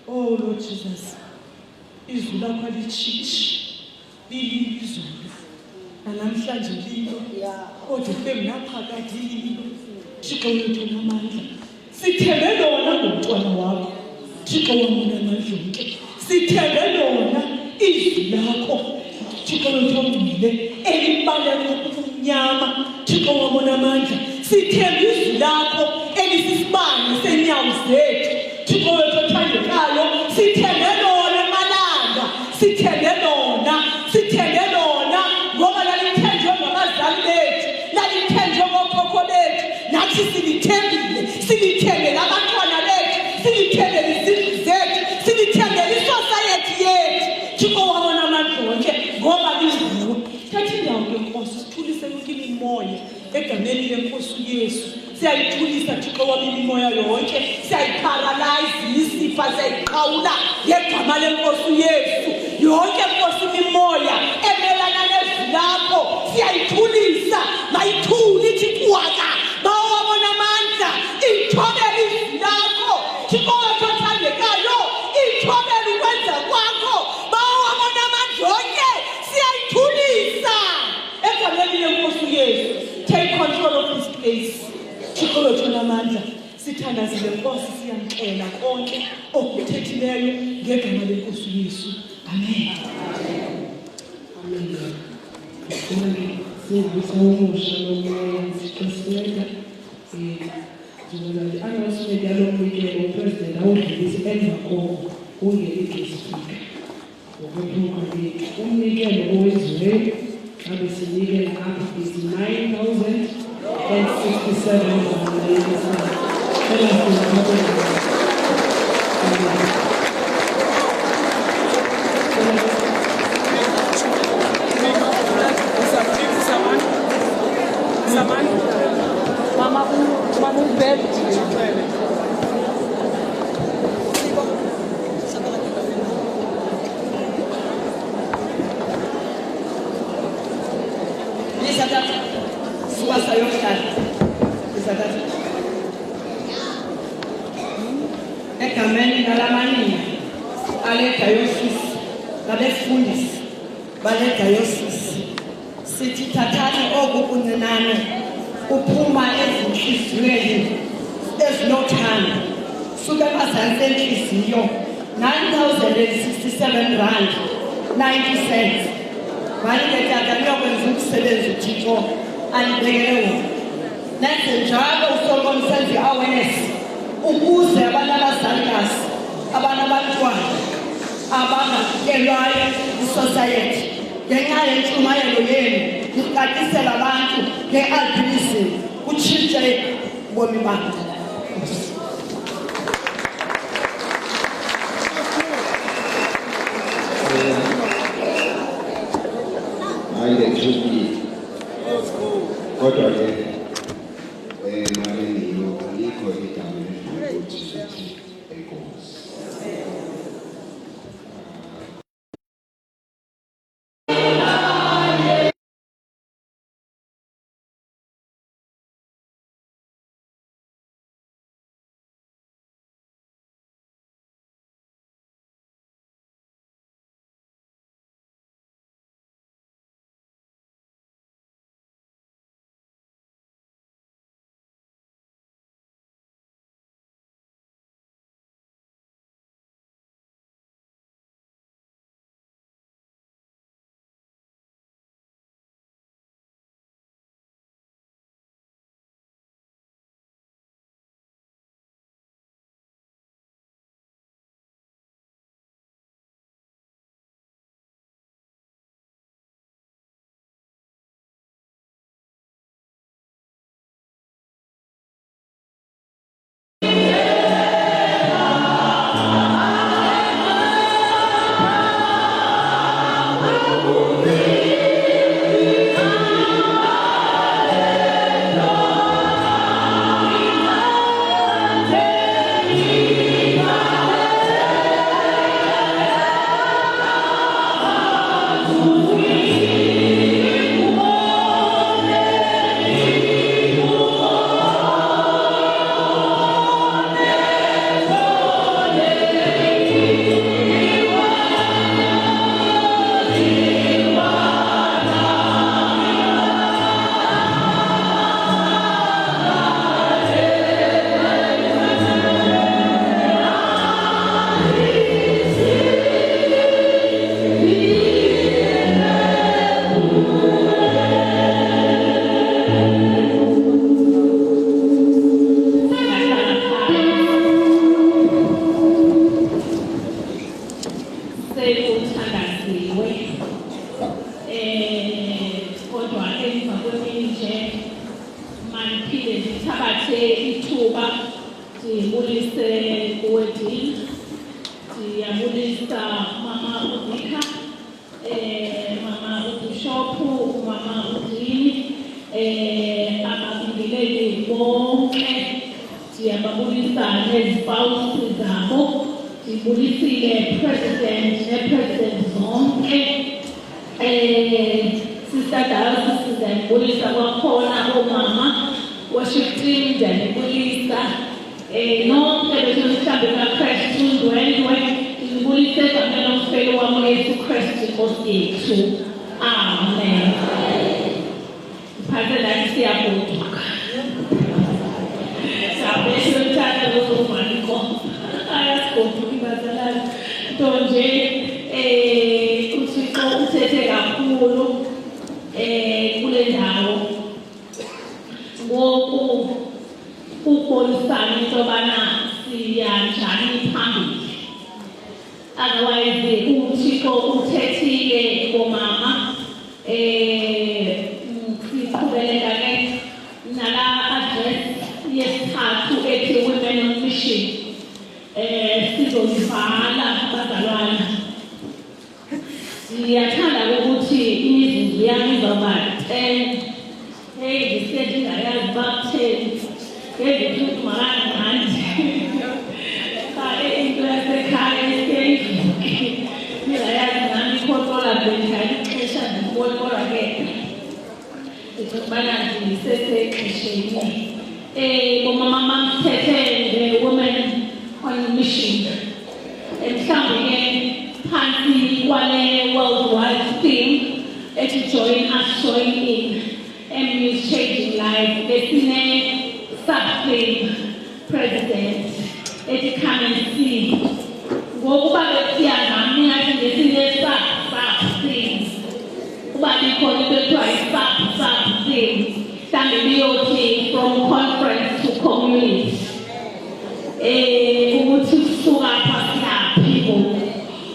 Oh Lord Jesus, izwi lakho alichichi lilizulu namhlanje lilo kodwa bengaphakathi lilo Thixo wethu namandla sithembe lona ngomntwana wakho Thixo wamona amandla onke sithembe lona izwi lakho Thixo wethu ongcwele elibaleka kumnyama Thixo wamona amandla sithembe izwi lakho elisisibane senyawo zethu Thixo wethu othandekayo sithembe lona malanga sithembe lona ngoba lalithenjwe ngabazali bethu lalithenjwe ngokhokho bethu nathi silithembele abantwana bethu silithembele izindlu zethu silithembele isociety yethu Thixo wabona amandla onke ngoba liziwe thatha indawo yenkosi sithulise yonke imimoya egameni lenkosi uYesu siyayithulisa Thixo wami imimoya yonke siyayiparalyze isifa siyayiqhawula ngegama lenkosi uYesu yonke inkosi imimoya emelana nezwi lakho siyayithulisa mayithuli ithi bawabona amandla ithobele izwi lakho Thixo wethu othandekayo ithobele ukwenza kwakho bawabona amandla onke siyayithulisa egameni lenkosi uYesu take control of this place Thixo wethu namandla sithandazile Nkosi siyamcela konke okuthethileyo ngegama lenkosi uYesu amen amen sibuzomusha nomoya siqhubeka njengalo angaswede alomnikelo president awudlulisa emva koko ungeligezifika ngokuphuma kwethu umnikelo owenziwe abesinikela apha is 9,000 egameni lalamaniya ale diocese ngabefundisi bale diocese sithi thathani oku kuncinane uphuma ezinhliziyweni ezinothando suka emazantsi enhliziyo 9,067 rand 90 cents. Malike tata kuyokwenza umsebenzi uThixo anibekele wona. Nenze njalo uSolomon senze awareness ukuze abantu abazalikazi abantwana abangakelwayo isociety ngenxa yentshumayelo yenu nicacisela abantu nge-albinism kutshintshe ubomi babo. Kodwa ke nami ngiyikho igama ukuthi enkosi. Women on a mission. And something phansi kwale join in MU's Changing Lives. Besine sub-theme president come and see. Ngokuba besiyazi mina ngesine sub-theme. Kuba likhona into ekuthiwa yi-sub-theme. Mhlawumbe biyothi from conference to community. Ukuthi kusuka phakathi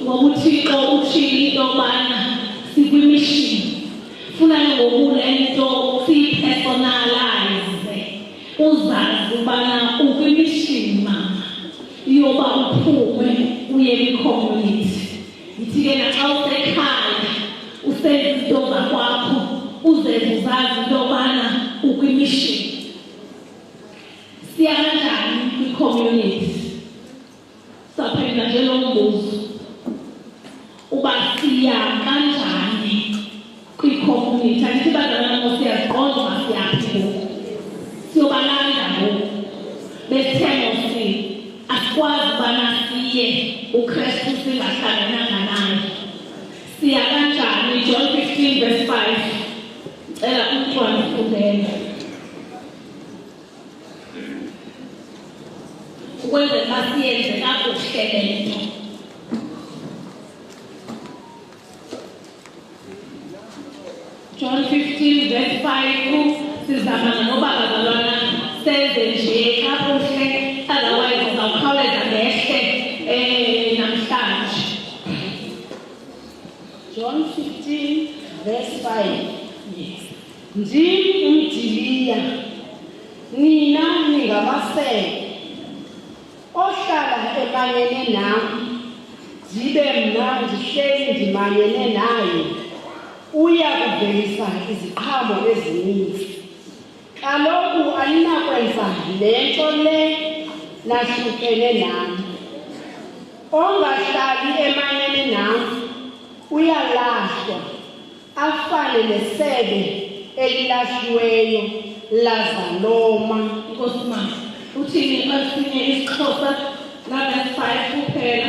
ngokuthi uthini into yobana sikwi-mission. Funa ngokulento si-personalize. Uzazi ubana ukwi-mission mama. Yoba uphume uye kwi-community. Yithi-ke naxa usekhaya usenza into zakwakho uzenze uzazi into yobana ukwi-mission. Siya kanjani kwi-community? Saphendula nje lo mbuzo. Uba siya kanjani kwi-community? Andithi bazalwana ngo siyaziqonda uba siyaphi ngoku. Siyobalanda ngoku. Besithemba asikwazi ubana siye uKristu singahlangananga naye. Siya kanjani? John 15 verse 5. Cela umntwana ufundele. Ukwenzela siyenze kakuhle lento. John 15 verse 5 sizamana ngoba bazalwana senze nje kakuhle otherwise uzawukhawuleza ngehle namhlanje. John 15 verse 5. Yes. Ndimi umdiliya, nina ningamasebe. Ohlala emanyene nami, ndibe mna ndihleli ndimanyene naye, uya kuvelisa iziqhamo ezininzi. Kaloku aninakwenza le nto le nahlukene nami. Ongahlali emanyene nami uyalahlwa, afane nesebe elilahliweyo laza loma. Nkosi mama, uthini esinye isiXhosa na verse 5 kuphela?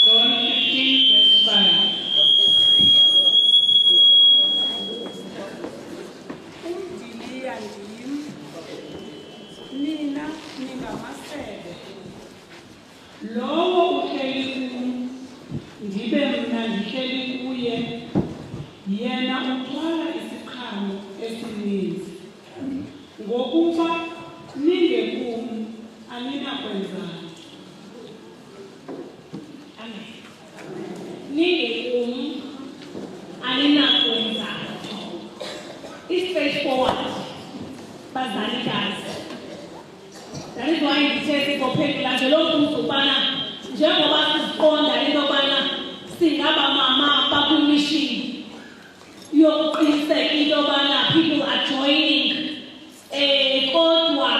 John 15 verse 5. Umdiliya ndim, nina ningamasebe. Lowo uhleli kum, ndibe mna ndihleli kuye, yena uthwala isiqhamo esininzi. Ngokuba ningekum aninakwenzani. Amen. Ningekum aninakwenza. It's straightforward. Bazalikazi. That is why ndithe sizophendula nje lo mbuzo ubana njengoba siziqonda into yobana singaba mama bakwi-mission yokuqiniseka into yobana people are joining, kodwa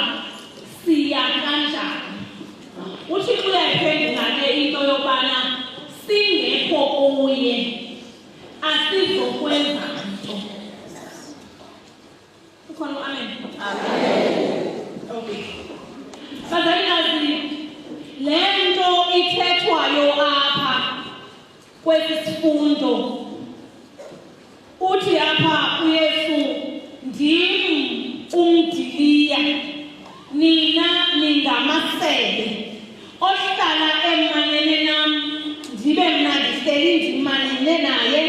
siya kanjani? UThixo uyayiphendula ke into yobana singekho kuye asizokwenza nto. Ukhona amen? Okay. Bazalikazi, le nto ithethwayo apha kwesi sifundo, uthi apha uYesu, ndim umdiliya, nina ningamasebe. Ohlala emanyene nam, ndibe mna ndihleli ndimanyene naye,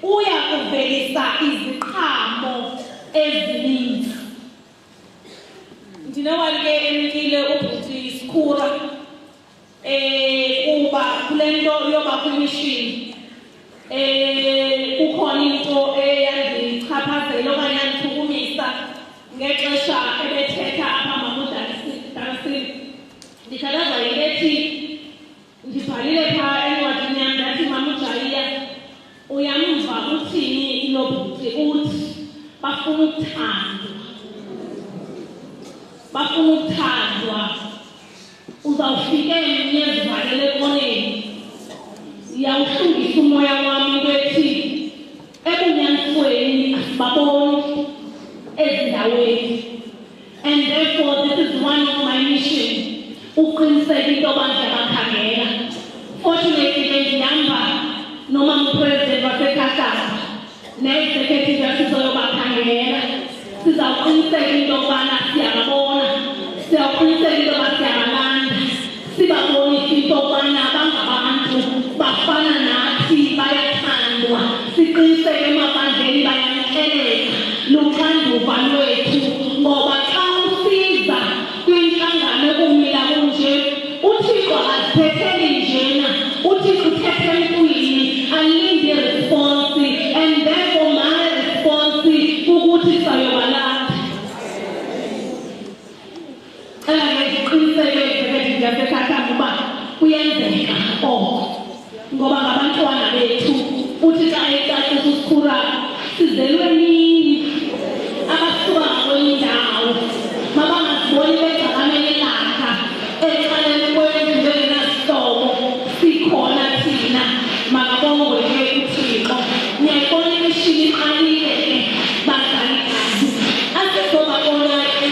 uya kuvelisa iziqhamo ezininzi. Ndinowake emkile ubhuti Sikhura kuba kule nto yoba kwi-mission kukhona into eyandichaphazela okanye yandichukumisa ngexesha ebethetha apha mamudalasini. Ndikhalaza yinto ethi ndibhalile phaa encwadini yam ndathi mamujayiya uyamva uthini lo bhuti uthi bafuna ukuthandwa. Bafuna ukuthandwa. Uzawufike mnye zivalele ekoneni. Yawuhlula umoya wami wethi ebunyanisweni asibaboni ezindaweni. And therefore this is one of my mission, uqiniseka into abantu abakhangela. Fortunately ngihamba noma umpresident waseKhahlanga ne-executive yasizoyobakhangela. Sizawuqiniseka into yokubana siyababona, siyawuqiniseka into yokuba siyabalanda, sibabonise into yokubana bangabantu bafana nathi, bayathandwa, siqiniseke emabandleni bayamkeleka luxanduva lwethu. Ngoba xa usiza kwinhlangano ekumila kunje, uThixo azithetheli njena, uThixo uthethe emntwini, alinde response, and therefore my response ukuthi sayobalanda. Ngiqiniseke ngiyaseKhahlanga uba kuyenzeka oko, ngoba ngabantwana bethu uthi xa ecacisa usikhura sizelwe nini abasuka kwenye indawo mabangaziboni begcakamele lakha eqaleni kwendlu njengenasihlobo sikhona thina. Makabongwe-ke uThixo. Ngiyayibona imishini iqalile-ke bazalikazi, asizobabona-ke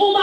uba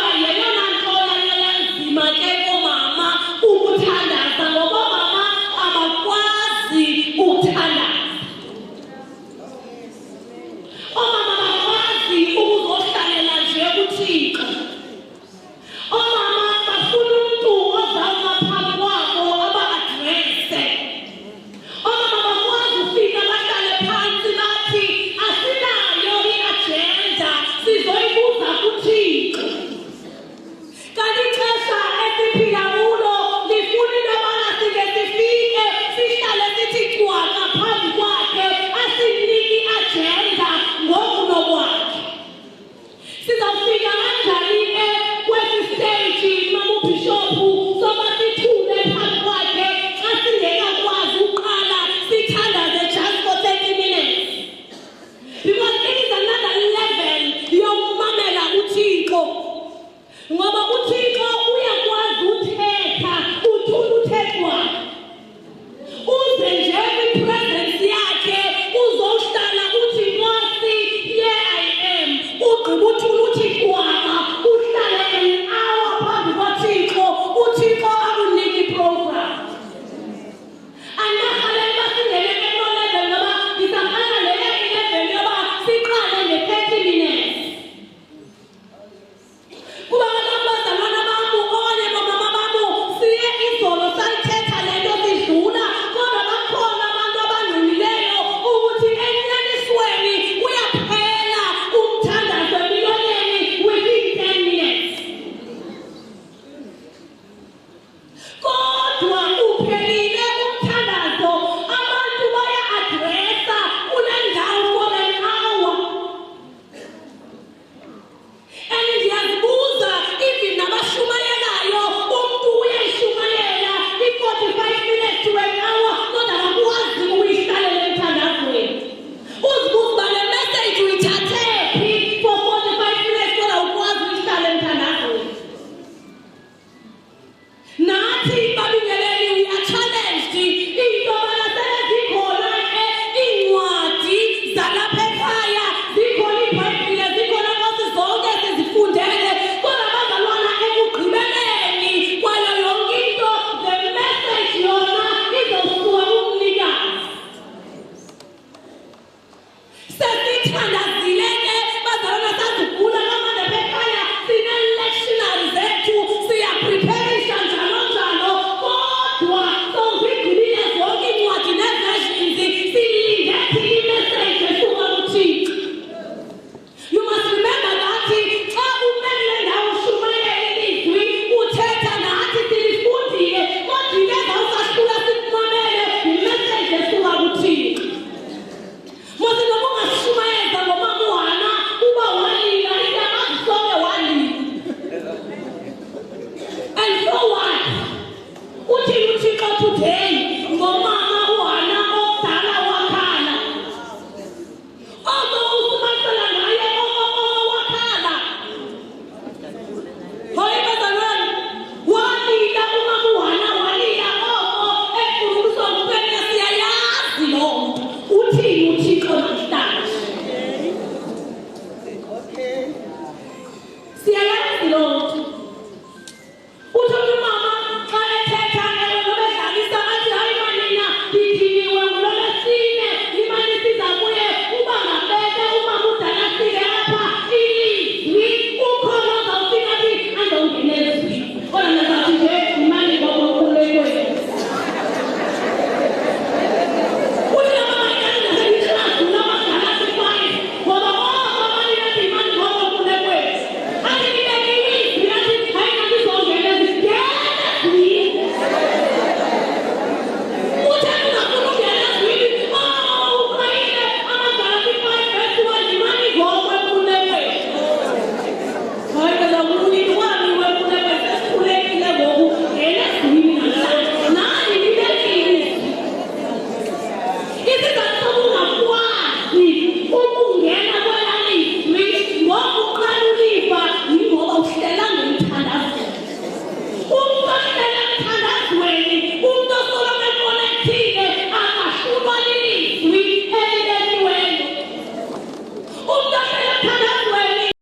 Lord.